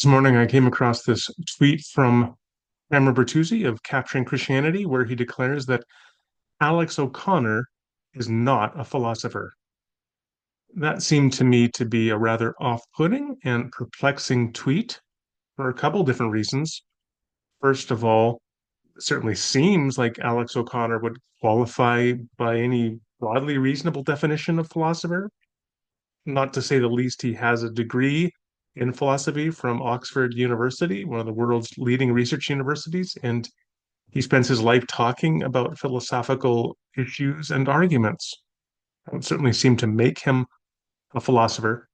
This morning, I came across this tweet from Bertuzzi of Capturing Christianity, where he declares that Alex O'Connor is not a philosopher. That seemed to me to be a rather off-putting and perplexing tweet for a couple different reasons. First of all, it certainly seems like Alex O'Connor would qualify by any broadly reasonable definition of philosopher. Not to say the least, he has a degree in philosophy from Oxford University, one of the world's leading research universities, and he spends his life talking about philosophical issues and arguments. That would certainly seem to make him a philosopher.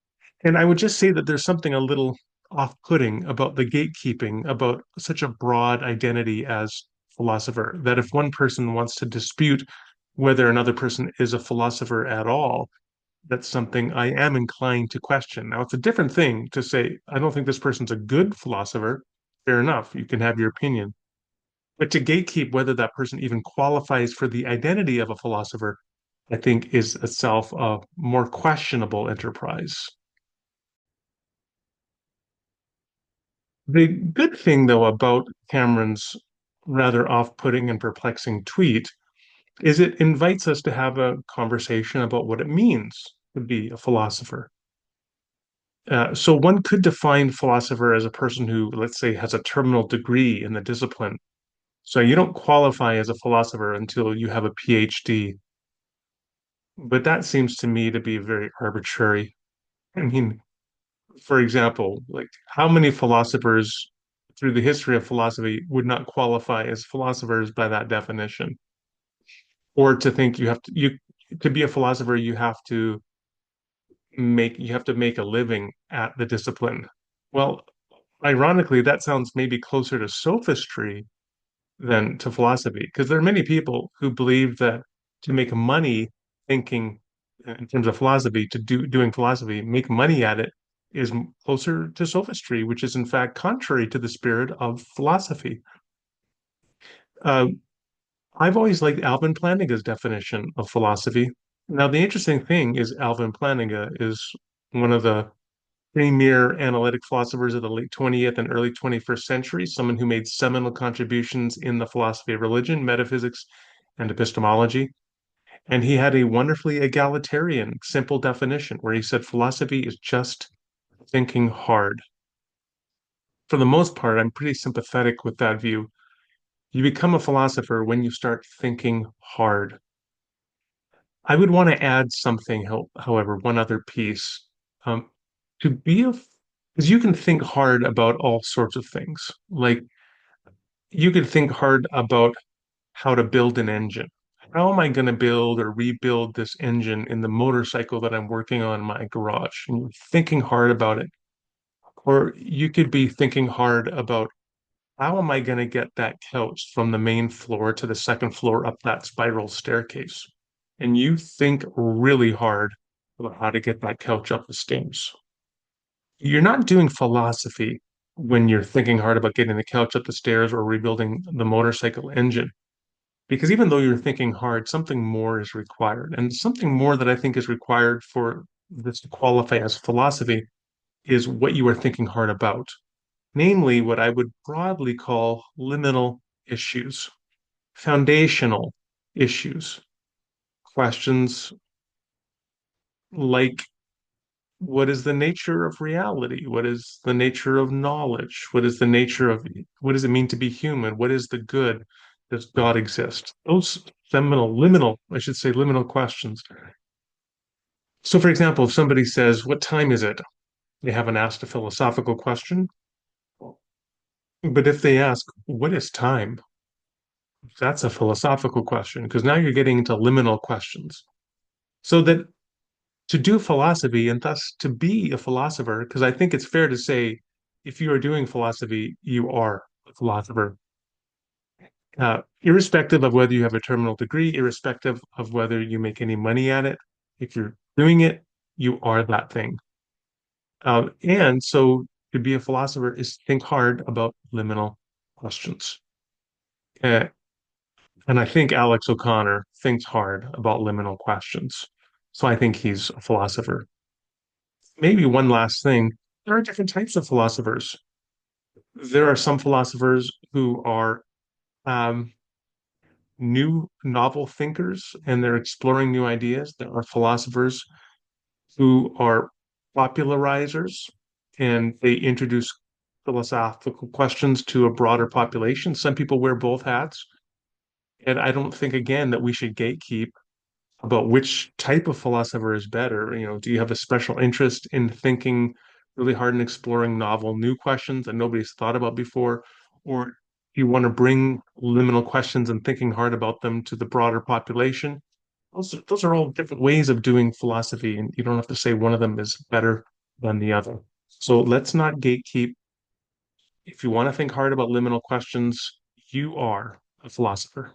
And I would just say that there's something a little off-putting about the gatekeeping, about such a broad identity as philosopher, that if one person wants to dispute whether another person is a philosopher at all, that's something I am inclined to question. Now, it's a different thing to say, I don't think this person's a good philosopher. Fair enough. You can have your opinion. But to gatekeep whether that person even qualifies for the identity of a philosopher, I think is itself a more questionable enterprise. The good thing, though, about Cameron's rather off-putting and perplexing tweet is it invites us to have a conversation about what it means to be a philosopher. So one could define philosopher as a person who, let's say, has a terminal degree in the discipline. So you don't qualify as a philosopher until you have a PhD. But that seems to me to be very arbitrary. I mean, for example, like how many philosophers through the history of philosophy would not qualify as philosophers by that definition? Or to think you to be a philosopher, you have to make a living at the discipline. Well, ironically, that sounds maybe closer to sophistry than to philosophy, because there are many people who believe that to make money thinking in terms of philosophy, doing philosophy, make money at it is closer to sophistry, which is in fact contrary to the spirit of philosophy. Uh, I've always liked Alvin Plantinga's definition of philosophy. Now, the interesting thing is Alvin Plantinga is one of the premier analytic philosophers of the late 20th and early 21st century, someone who made seminal contributions in the philosophy of religion, metaphysics, and epistemology. And he had a wonderfully egalitarian, simple definition where he said philosophy is just thinking hard. For the most part, I'm pretty sympathetic with that view. You become a philosopher when you start thinking hard. I would want to add something, however, one other piece. Um, to be a, because you can think hard about all sorts of things. Like you could think hard about how to build an engine. How am I going to build or rebuild this engine in the motorcycle that I'm working on in my garage? And you're thinking hard about it. Or you could be thinking hard about how am I going to get that couch from the main floor to the second floor up that spiral staircase? And you think really hard about how to get that couch up the stairs. You're not doing philosophy when you're thinking hard about getting the couch up the stairs or rebuilding the motorcycle engine. Because even though you're thinking hard, something more is required. And something more that I think is required for this to qualify as philosophy is what you are thinking hard about, namely what I would broadly call liminal issues, foundational issues, questions like what is the nature of reality? What is the nature of knowledge? What does it mean to be human? What is the good? Does God exist? Those liminal, I should say, liminal questions. So, for example, if somebody says, "What time is it?" They haven't asked a philosophical question. But if they ask, "What is time?" That's a philosophical question because now you're getting into liminal questions. So that to do philosophy and thus to be a philosopher, because I think it's fair to say if you are doing philosophy, you are a philosopher, irrespective of whether you have a terminal degree, irrespective of whether you make any money at it. If you're doing it, you are that thing. And so to be a philosopher is think hard about liminal questions. Uh, and I think Alex O'Connor thinks hard about liminal questions. So I think he's a philosopher. Maybe one last thing. There are different types of philosophers. There are some philosophers who are um, new novel thinkers and they're exploring new ideas. There are philosophers who are popularizers and they introduce philosophical questions to a broader population. Some people wear both hats. And I don't think, again, that we should gatekeep about which type of philosopher is better. Do you have a special interest in thinking really hard and exploring novel new questions that nobody's thought about before? Or do you want to bring liminal questions and thinking hard about them to the broader population? Those are all different ways of doing philosophy, and you don't have to say one of them is better than the other. So let's not gatekeep. If you want to think hard about liminal questions, you are a philosopher.